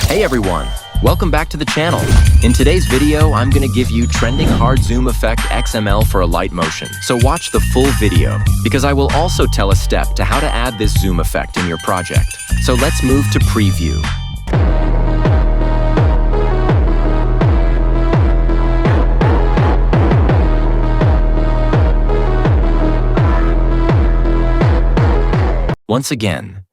Hey everyone, welcome back to the channel. In today's video, I'm gonna give you trending hard zoom effect XML for Alight Motion. So watch the full video, because I will also tell a step to how to add this zoom effect in your project. So let's move to preview. Once again,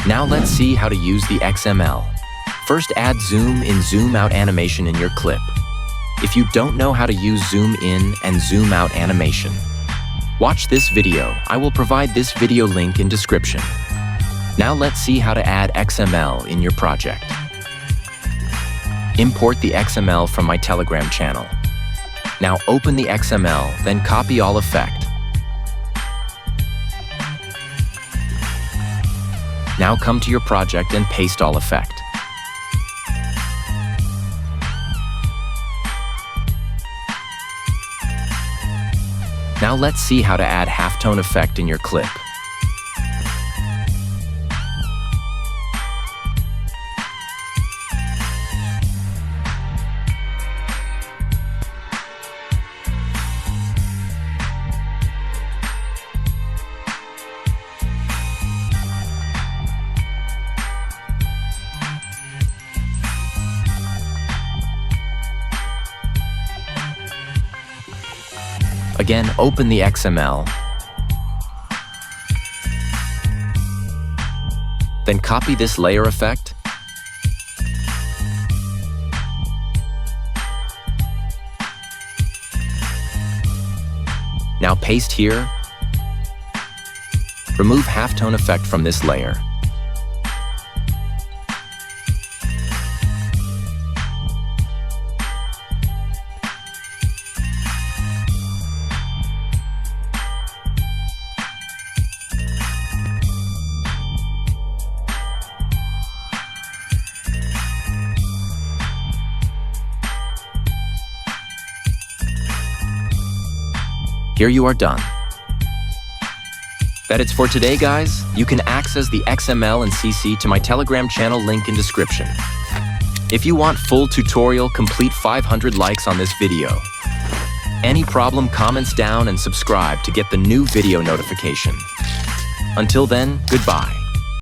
now let's see how to use the XML. First, add zoom in zoom out animation in your clip. If you don't know how to use zoom in and zoom out animation, watch this video. I will provide this video link in description. Now let's see how to add XML in your project. Import the XML from my Telegram channel. Now open the XML, then copy all effect. Now come to your project and paste all effect. Now let's see how to add halftone effect in your clip. Again, open the XML, then copy this layer effect, now paste here, remove halftone effect from this layer. Here you are done. That's it for today, guys. You can access the XML and CC to my Telegram channel link in description. If you want full tutorial, complete 500 likes on this video. Any problem, comments down and subscribe to get the new video notification. Until then, goodbye.